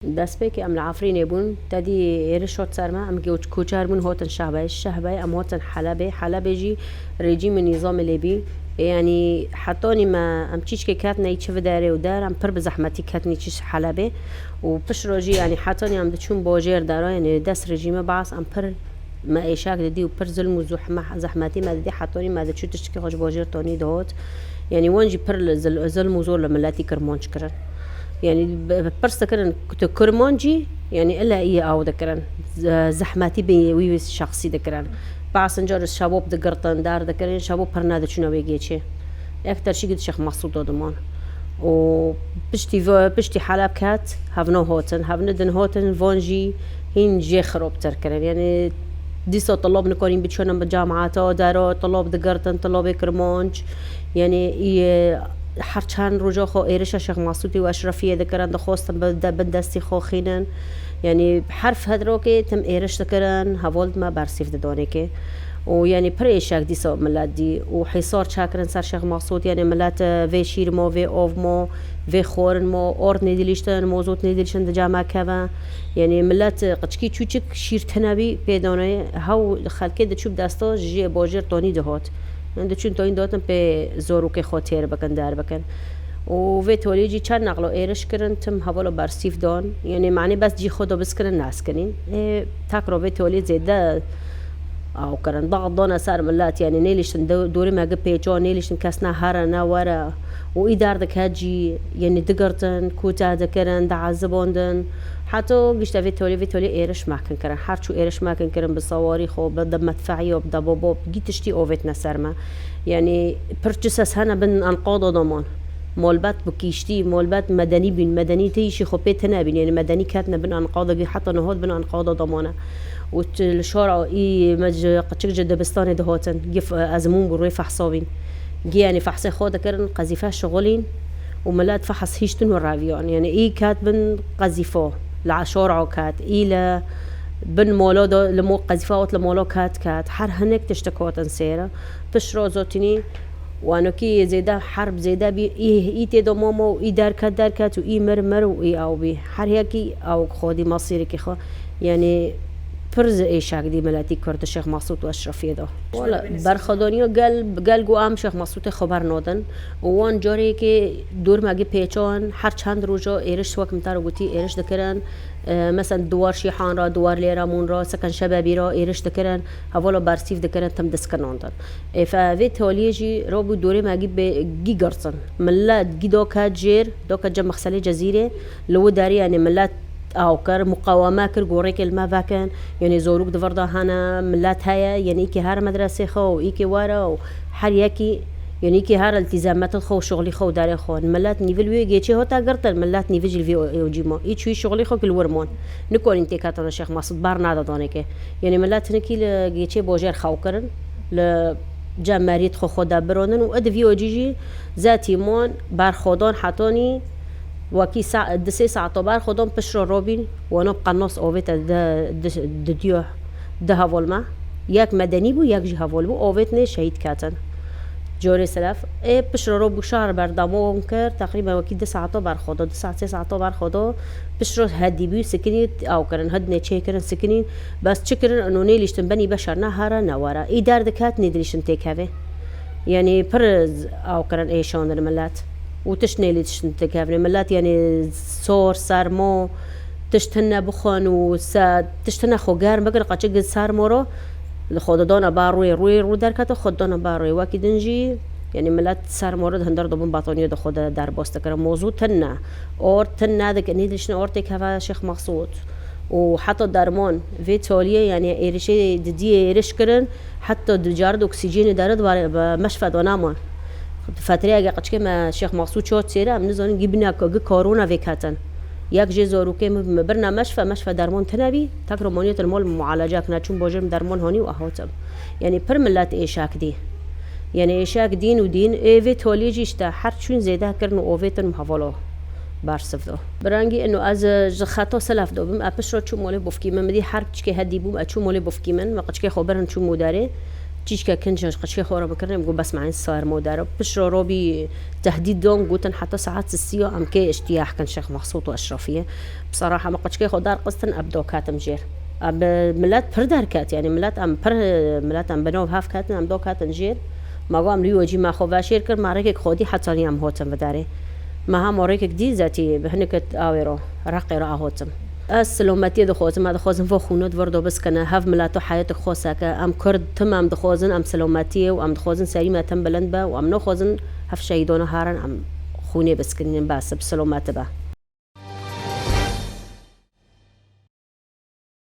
دست به که ام العفرین بون تدی رشوت سرما ام گوش کوچار بون هاتن شهبه ام هاتن حلبه جی رژیم نظام لیبی يعني حطوني ما ام تشيش كاتنا يتشف داري ودار ام پر بزحمتي كاتني تشيش حلبه وبش روجي يعني حطوني ام دچون باجر دارا يعني دست رژیم باس ام پر ما ايشاك ددي وبر ظلم وزحمه زحمتي ما ددي حطوني ما دچو تشكي خوش باجر توني دهوت يعني وانجي پر ظلم وزور لملاتي كرمانش كرن يعني برس ذكرن كرمانجي يعني إلا إيه أو ذكرن زحمتي بيويس شخصي ذكرن بعسنجار الشباب ذكرتن دار ذكرن شباب برنادة شنو بيجيشة أكتر شيء قد شيخ مقصود ضمان وبشتي حلب كات هفنو هوتن هفندن هوتن فونجي هين جي خروب تركرن يعني ديسو طلاب نكونين بتشونن بالجامعات دارو طلاب ذكرتن طلاب كرمانج يعني حرچان رجا خو ایرش شیخ مسعودی و اشرفیه ذکرن دخواستم بندستی خو خینن يعني بحرف هدرو که تم ایرش ذکرن هولد ما برسيف دانه که و يعني پریشک دیسا ملت دی و حصار چاکرن سر شیخ مسعود يعني ملت و شیر ما و آف ما و خورن ما آرد ندیلیشتن موضوع ندیلیشتن در جامعه که يعني ملت قچکی چوچک شیر تنبی پیدانه هاو خلقه دچوب دستا جی باجر تانی دهات عند چون تا این دادن به زورو که خاطر بکن در بکن و وی تولیجی چند نقل ایرش کردن تم حوالا برسیف دان يعني معنی بس جی خدا بس کردن ناس کنین تاکرا وی تولید زیده او کردن ضغط دان سر ملت يعني نیلیشتن دوری مگه پیچا نیلیشتن کس نه هر نه وره و ای دردک هجی يعني دگرتن کوتا دکرن دعذباندن حتی گشته وی تولی ایرش مکن کردن هر چو ایرش مکن کردن بصواری خو بده مدفعی و بده بابا گیتشتی اوویت نسرما يعني پرچسس هنه بن انقاض ضمان مولبت بکیشتی مولبت مدنی بین مدنی تیشی خو پیت نبین يعني مدنی کات نبن انقاض حتی نهاد بن انقاض ضمانه و الشارع ای مج قچک جد بستان دهاتن گف ازمون بروی فحصابین جي يعني فحص خود كرن قذيفة شغلين وملات فحص هيشتن والراويان يعني اي كاتبن قذيفة لعشارع كات إلى بن مولا لمو قذيفات لمولا كات حر هنك تشتكوات سيرة بشرا زوتني وانو كي زيدا حرب زيدا بي اي تيدو ماما و اي دار كات و اي مر و اي او بي حر هيكي او خودي مصيري كي خو يعني پرز ایشاک دی ملتی کرد شیخ مسعود و اشرفیه دا والا برخدانیو گل گو ام شیخ مسعود خبر نادن و وان جاری که دور مگه پیچان هر چند روزا ایرش وقت متر گویی ایرش دکرن مثلا دوار شیحان را دوار لیرامون را سکن شبابی را ایرش دکرن حوالا برسیف دکرن تم دسکناندن فوی تالیجی را بود دوری مگه به گیگرسن ملت گیدا کات جیر دا کات جم مخسله جزیره لو داری یعنی ملت او كر مقاومه كر غوريك الما فاكن يعني زوروك دفردا هنا ملات هيا يعني كي هار مدرسه خو ايكي ورا حريكي يعني كي هار التزامات خو شغلي خو داري خو ملات نيفل وي جيتشي هوتا قرتل ملات نيفل في اوجيما اي شوي شغلي خو كل ورمون نكون انت كاتر شيخ مسعود بارنادا دونيك يعني ملات نكي جيتشي بوجر خو كرن ل جماريت خو خدا برونن و اد في اوجيجي ذاتي مون بار خودان حتوني وكي ساعة دسي ساعة طبعا خدام بشرا روبين وانا بقناص اوفيت د ديو ده هاولما ياك مدني بو ياك جي هاول بو اوفيتني شهيد كاتن جوري سلف اي بشرا روب شهر بردامو انكر تقريبا وكي د ساعة طبعا خدا د ساعة 3 طبعا خدا بشرا هدي بيو سكني او كرن هدني تشي كرن سكنين بس تشكرن انو نيليش تنبني بشر نهارا نورا اي دار دكات ندريشن تيكافي يعني برز او كرن اي شون الملات وتشنيلي تشتكافني ملات يعني صور سارمو تشتنا بخون تشتنا خوغار مگر قچق سارمورو لخوددان باروي روي دركاتو خوددان باروي واكي دنجي يعني ملات سارمورو هندر دوبن باطونيو دو خود در باستكر موضوع تنا اور تنا دك نيدشن اورتك هذا شيخ مقصود وحتى درمان في توليه يعني ايرشي دي ايرش كرن حتى دجارد اكسجين دارد مشفى دونامان فتره اگه قچ که ما شیخ مقصود شد سیره ام نزانیم گیبنا که کارونا وکاتن یک جه زارو که برنا مشفى درمان تنبی تک رومانیت المال معالجه کنه چون باجرم درمان هانی و احاتم يعني پر ملت ایشاک دی يعني ایشاک دین و دین ایوی تولیجیش تا هر چون زیده کرن و اوویتن محوالا برسف دو برانگی انو از خطا سلف دو بم اپش را چون مالی بفکی من مدی هر چی که هدی بوم اچون مالی بفکی من وقت که خبرن چون مداره تيجي كنجش قشي خورا بكرني بقول بس معين صار مودارو بشرو روبي تهديد دون قوتن حتى ساعات السيو ام كي اشتياح كان شيخ مخصوط واشرفيه بصراحه ما قدش كي خدار قصتن ابدو كاتم جير اب ملات بردار كات يعني ملات ام بر ملات ام بنو هاف كاتن ام دو كاتن جير ما قام ليو جي ما خواشير كر ما ريك خودي حتى اليوم هوتم بداري ما هم وريك دي ذاتي بهنك اويرو رقي را هوتم السلوماتي دخوزم هذا خوزم فو خونود وردو بس كنا هاف ملاتو حياتك خوساك ام كرد تمام دخوزن ام سلوماتي وام دخوزن سليمة تم بلند با وام نخوزن هاف شهيدون هارن ام خوني بس كنين باس بسلومات با